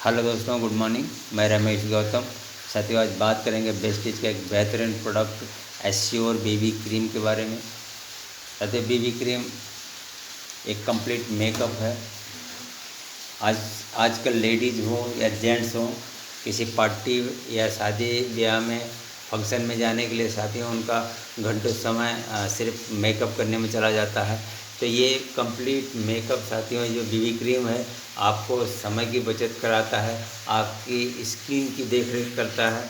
Hello दोस्तों, good morning. मैं रमेश गौतम। साथियों, आज बात करेंगे वेस्टीज का एक बेहतरीन प्रोडक्ट एश्योर बेबी क्रीम के बारे में। साथियों, बेबी क्रीम एक कंप्लीट मेकअप है। आजकल लेडीज़ हो या जेंट्स हो, किसी पार्टी या शादी ब्याह में फंक्शन में जाने के लिए साथियों उनका घंटों समय सिर्फ मेकअप करने में चला जाता है। तो ये कंप्लीट मेकअप साथियों, जो बीबी क्रीम है, आपको समय की बचत कराता है, आपकी स्किन की देखरेख करता है।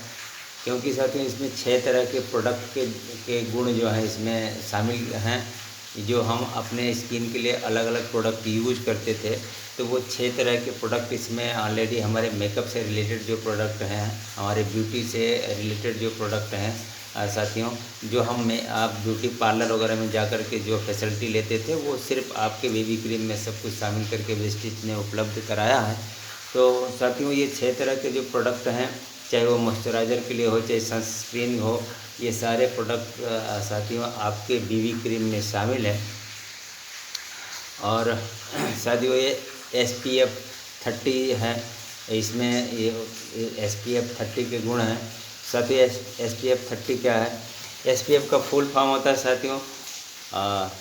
क्योंकि साथियों इसमें 6 तरह के प्रोडक्ट के गुण जो हैं इसमें शामिल हैं। जो हम अपने स्किन के लिए अलग अलग प्रोडक्ट यूज करते थे, तो वो 6 तरह के प्रोडक्ट इसमें ऑलरेडी हमारे मेकअप से रिलेटेड जो प्रोडक्ट हैं, हमारे ब्यूटी से रिलेटेड जो प्रोडक्ट हैं साथियों, जो आप ब्यूटी पार्लर वगैरह में जा कर के जो फैसिलिटी लेते थे, वो सिर्फ आपके बेबी क्रीम में सब कुछ शामिल करके वेस्टीज ने उपलब्ध कराया है। तो साथियों, ये 6 तरह के जो प्रोडक्ट हैं, चाहे वो मॉइस्चराइज़र के लिए हो, चाहे सनस्क्रीन हो, ये सारे प्रोडक्ट साथियों आपके बीबी क्रीम में शामिल है। और साथियों, ये SPF 30 है। इसमें ये SPF 30 के गुण हैं। साथियों, SPF 30 क्या है? SPF का फुल फॉर्म होता है साथियों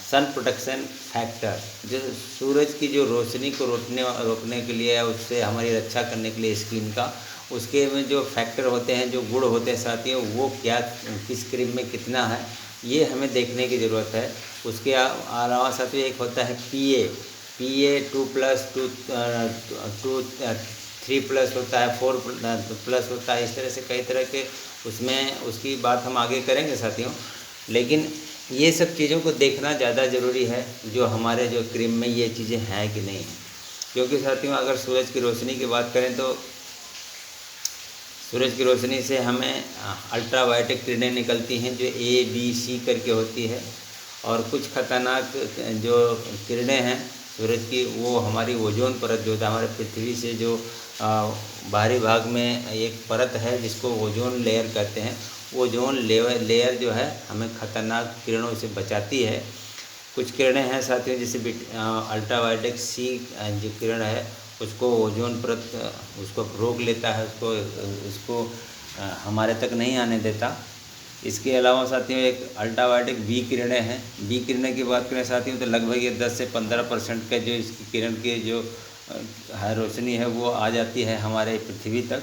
सन प्रोटेक्शन फैक्टर, जो सूरज की जो रोशनी को रोकने के लिए, उससे हमारी रक्षा करने के लिए स्किन का, उसके में जो फैक्टर होते हैं, जो गुण होते हैं साथियों, वो क्या किस क्रीम में कितना है, ये हमें देखने की ज़रूरत है। उसके अलावा साथियों एक होता है PA 2+, 3+ होता है, 4+ होता है। इस तरह से कई तरह के उसमें, उसकी बात हम आगे करेंगे साथियों। लेकिन ये सब चीज़ों को देखना ज़्यादा ज़रूरी है, जो हमारे जो क्रीम में ये चीज़ें हैं कि नहीं हैं। क्योंकि साथियों अगर सूरज की रोशनी की बात करें, तो सूरज की रोशनी से हमें अल्ट्रावायलेट किरणें निकलती हैं, जो ABC करके होती है। और कुछ खतरनाक जो किरणें हैं सूरज की, वो हमारी ओजोन परत जो होता है, हमारे पृथ्वी से जो बाहरी भाग में एक परत है जिसको ओजोन लेयर कहते हैं, ओजोन लेयर जो है हमें खतरनाक किरणों से बचाती है। कुछ किरणें हैं साथियों, जैसे अल्ट्रावायलेट C जो किरण है, उसको ओजोन परत उसको रोक लेता है, उसको हमारे तक नहीं आने देता। इसके अलावा साथियों एक अल्ट्रावायलेट B किरणें हैं। B किरणें की बात करें साथियों, तो लगभग ये 10 से 15% का जो इसकी किरण की जो रोशनी है, वो आ जाती है हमारे पृथ्वी तक।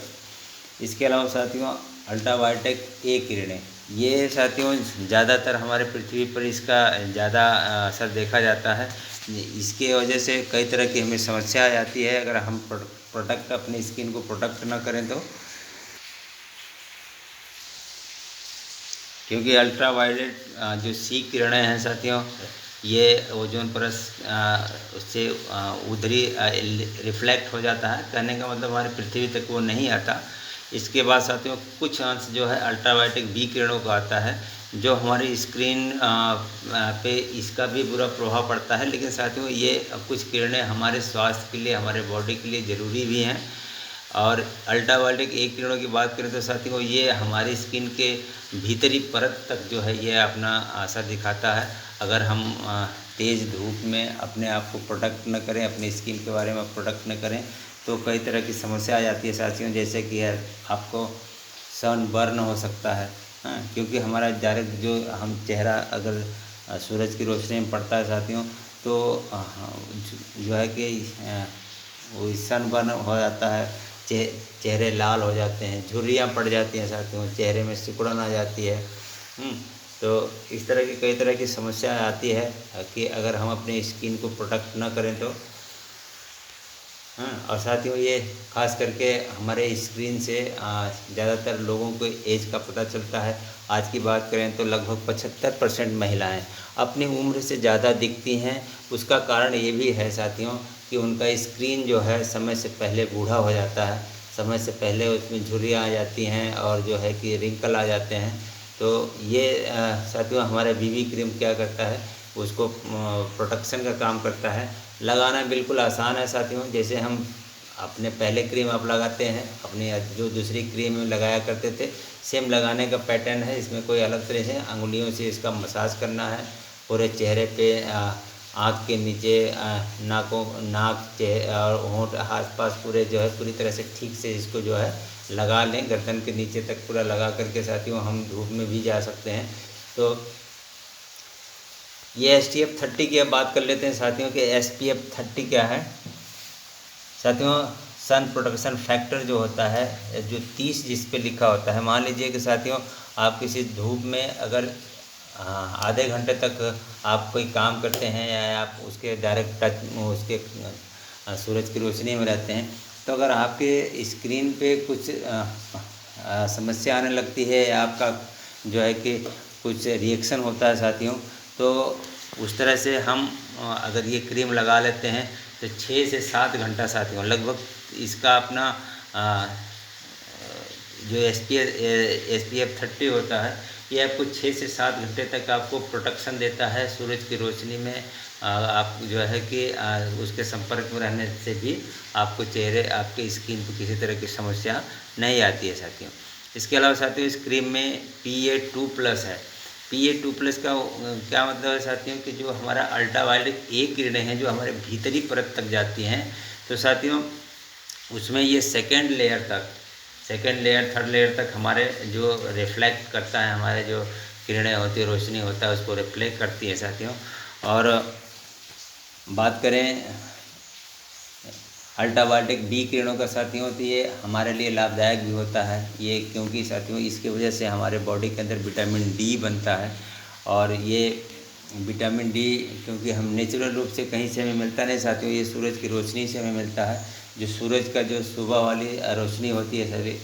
इसके अलावा साथियों अल्ट्रावायलेट A किरणें, ये साथियों ज़्यादातर हमारे पृथ्वी पर इसका ज़्यादा असर देखा जाता है। इसके वजह से कई तरह की हमें समस्या आ जाती है अगर हम प्रोटेक्ट अपनी स्किन को प्रोटेक्ट ना करें तो। क्योंकि अल्ट्रावायलेट जो C किरणें हैं साथियों, ये ओजोन परत उससे उधरी रिफ्लेक्ट हो जाता है। कहने का मतलब हमारी पृथ्वी तक वो नहीं आता। इसके बाद साथियों कुछ अंश जो है अल्ट्रावायलेट B किरणों का आता है, जो हमारी स्क्रीन पे इसका भी बुरा प्रभाव पड़ता है। लेकिन साथियों ये कुछ किरणें हमारे स्वास्थ्य के लिए, हमारे बॉडी के लिए ज़रूरी भी हैं। और अल्ट्रावायलेट A किरणों की बात करें तो साथियों ये हमारी स्किन के भीतरी परत तक जो है ये अपना असर दिखाता है। अगर हम तेज़ धूप में अपने आप को प्रोटेक्ट न करें, अपनी स्किन के बारे में प्रोटेक्ट न करें, तो कई तरह की समस्या आ जाती है साथियों। जैसे कि आपको सन बर्न हो सकता है, हाँ, क्योंकि हमारा डायरेक्ट जो हम चेहरा अगर सूरज की रोशनी में पड़ता है साथियों, तो जो है कि वो सन बर्न हो जाता है, चेहरे लाल हो जाते हैं, झुर्रियाँ पड़ जाती हैं साथियों, चेहरे में सिकुड़न आ जाती है। तो इस तरह की कई तरह की समस्या आती है कि अगर हम अपनी स्किन को प्रोटेक्ट ना करें तो। हाँ, और साथियों ये खास करके हमारे स्क्रीन से ज़्यादातर लोगों को एज का पता चलता है। आज की बात करें तो लगभग 75% महिलाएं अपनी उम्र से ज़्यादा दिखती हैं। उसका कारण ये भी है साथियों कि उनका स्क्रीन जो है समय से पहले बूढ़ा हो जाता है, समय से पहले उसमें झुर्रियाँ आ जाती हैं और जो है कि रिंकल आ जाते हैं। तो ये साथियों हमारा बीबी क्रीम क्या करता है, उसको प्रोटेक्शन का काम करता है। लगाना बिल्कुल आसान है साथियों। जैसे हम अपने पहले क्रीम आप लगाते हैं, अपनी जो दूसरी क्रीम लगाया करते थे, सेम लगाने का पैटर्न है। इसमें कोई अलग तरह से अंगुलियों से इसका मसाज करना है, पूरे चेहरे पे आँख के नीचे, नाक और होंठ आसपास पूरे जो है पूरी तरह से ठीक से इसको जो है लगा लें, गर्दन के नीचे तक पूरा लगा करके साथियों हम धूप में भी जा सकते हैं। तो ये SPF 30 की अब बात कर लेते हैं साथियों कि SPF 30 क्या है। साथियों सन प्रोटेक्शन फैक्टर जो होता है, जो 30 जिस पे लिखा होता है, मान लीजिए कि साथियों आप किसी धूप में अगर आधे घंटे तक आप कोई काम करते हैं या आप उसके डायरेक्ट टच उसके सूरज की रोशनी में रहते हैं, तो अगर आपके स्क्रीन पे कुछ समस्या आने लगती है या आपका जो है कि कुछ रिएक्शन होता है साथियों, तो उस तरह से हम अगर ये क्रीम लगा लेते हैं तो 6 से 7 घंटा साथियों लगभग इसका अपना जो SPF 30 होता है, ये आपको 6 से 7 घंटे तक आपको प्रोटेक्शन देता है। सूरज की रोशनी में आप जो है कि उसके संपर्क में रहने से भी आपको आपके स्किन पर किसी तरह की समस्या नहीं आती है साथियों। इसके अलावा साथियों इस क्रीम में PA2+ है। PA2+ का क्या मतलब है साथियों कि जो हमारा अल्ट्रावायलेट किरणें हैं जो हमारे भीतरी परत तक जाती हैं, तो साथियों उसमें ये सेकेंड लेयर, थर्ड लेयर तक हमारे जो रिफ्लेक्ट करता है, हमारे जो किरणें होती है, रोशनी होता है, उसको रिफ्लेक्ट करती है साथियों। और बात करें अल्ट्रावायलेट B किरणों का साथियों, तो ये हमारे लिए लाभदायक भी होता है ये, क्योंकि साथियों इसकी वजह से हमारे बॉडी के अंदर विटामिन D बनता है। और ये विटामिन D क्योंकि हम नेचुरल रूप से कहीं से हमें मिलता नहीं साथियों, ये सूरज की रोशनी से हमें मिलता है। जो सूरज का जो सुबह वाली रोशनी होती है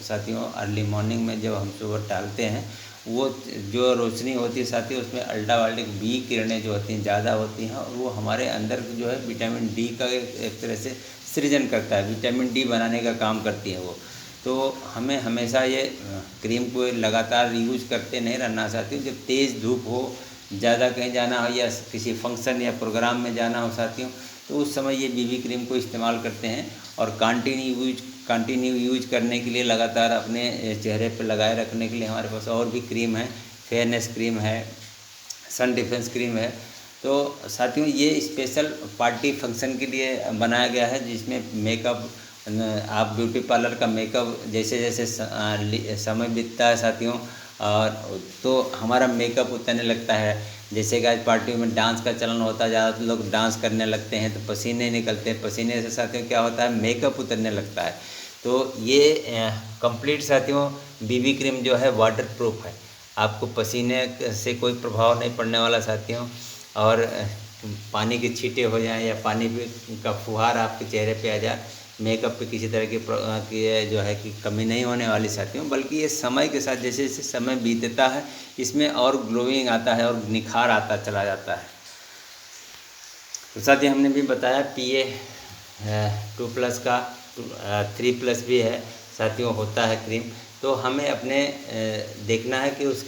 साथियों, अर्ली मॉर्निंग में जब हम सुबह टहलते हैं, वो जो रोशनी होती है साथियों उसमें अल्ट्रावायलेट B किरणें जो होती हैं ज़्यादा होती हैं, और वो हमारे अंदर जो है विटामिन D का एक तरह से सृजन करता है, विटामिन D बनाने का काम करती है वो। तो हमें हमेशा ये क्रीम को लगातार यूज करते नहीं रहना साथियों। जब तेज़ धूप हो, ज़्यादा कहीं जाना हो या किसी फंक्शन या प्रोग्राम में जाना हो साथियों, तो उस समय ये BB क्रीम को इस्तेमाल करते हैं। और कंटिन्यू यूज करने के लिए लगातार अपने चेहरे पर लगाए रखने के लिए हमारे पास और भी क्रीम है, फेयरनेस क्रीम है, सन डिफेंस क्रीम है। तो साथियों ये स्पेशल पार्टी फंक्शन के लिए बनाया गया है, जिसमें मेकअप, आप ब्यूटी पार्लर का मेकअप जैसे जैसे समय बीतता है साथियों, और तो हमारा मेकअप उतरने लगता है। जैसे कि आज पार्टियों में डांस का चलन होता है, ज़्यादातर लोग डांस करने लगते हैं तो पसीने निकलते हैं, पसीने से साथियों क्या होता है, मेकअप उतरने लगता है। तो ये कंप्लीट साथियों BB क्रीम जो है वाटर प्रूफ है, आपको पसीने से कोई प्रभाव नहीं पड़ने वाला साथियों। और पानी के छींटे हो जाएं या पानी का फुहार आपके चेहरे पे आ जाए, मेकअप पे किसी तरह की जो है कि कमी नहीं होने वाली साथियों, बल्कि ये समय के साथ जैसे जैसे समय बीतता है इसमें और ग्लोइंग आता है और निखार आता चला जाता है। तो साथियों हमने भी बताया PA2+ का 3+ भी है साथियों होता है क्रीम। तो हमें अपने देखना है कि उस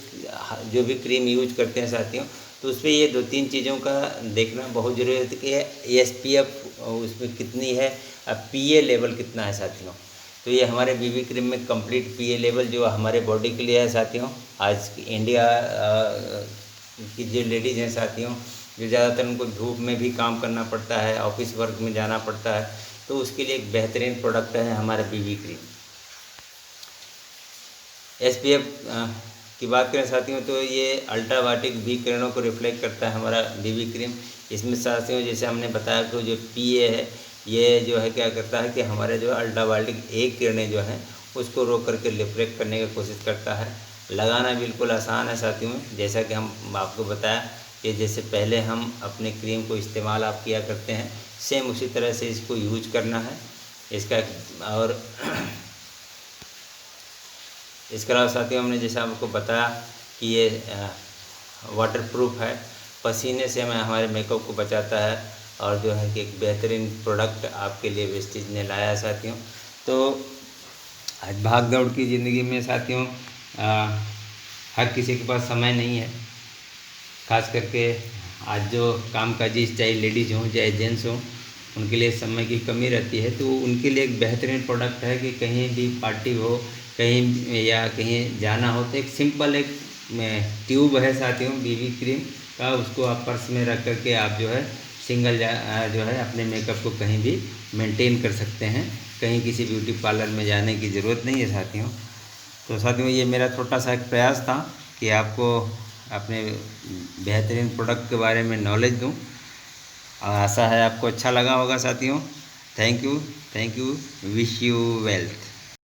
जो भी क्रीम यूज करते हैं साथियों, तो उसमें ये 2-3 चीज़ों का देखना बहुत ज़रूरी है कि SPF उसमें कितनी है, PA लेवल कितना है साथियों। तो ये हमारे BB क्रीम में कंप्लीट PA लेवल जो हमारे बॉडी के लिए है साथियों। आज इंडिया की जो लेडीज़ हैं साथियों, जो ज़्यादातर उनको धूप में भी काम करना पड़ता है, ऑफिस वर्क में जाना पड़ता है, तो उसके लिए एक बेहतरीन प्रोडक्ट है हमारा BB क्रीम। SPF की बात करें साथियों, तो ये अल्ट्रावायलेट B किरणों को रिफ्लेक्ट करता है हमारा BB क्रीम। इसमें साथियों जैसे हमने बताया कि जो PA है, ये जो है क्या करता है कि हमारे जो अल्ट्रावायलेट A किरणें जो हैं उसको रोक करके रिफ्लेक्ट करने की कोशिश करता है। लगाना बिल्कुल आसान है साथियों, जैसा कि हम आपको बताया कि जैसे पहले हम अपने क्रीम को इस्तेमाल आप किया करते हैं, सेम उसी तरह से इसको यूज करना है। इसका और इसके अलावा साथियों हमने जैसा आपको बताया कि ये वाटरप्रूफ है, पसीने से हमें हमारे मेकअप को बचाता है, और जो है कि एक बेहतरीन प्रोडक्ट आपके लिए वेस्टीज ने लाया है साथियों। तो आज भाग दौड़ की ज़िंदगी में साथियों हर किसी के पास समय नहीं है, खास करके आज जो कामकाजी चाहे लेडीज़ हों चाहे जेंट्स हों, उनके लिए समय की कमी रहती है। तो उनके लिए एक बेहतरीन प्रोडक्ट है कि कहीं भी पार्टी हो, कहीं या कहीं जाना हो, तो एक सिंपल एक ट्यूब है साथियों BB क्रीम, का उसको आप पर्स में रख करके आप जो है सिंगल जो है अपने मेकअप को कहीं भी मेंटेन कर सकते हैं। कहीं किसी ब्यूटी पार्लर में जाने की ज़रूरत नहीं है साथियों। तो साथियों ये मेरा छोटा सा एक प्रयास था कि आपको अपने बेहतरीन प्रोडक्ट के बारे में नॉलेज दूं। आशा है आपको अच्छा लगा होगा साथियों। Thank you, wish you wealth.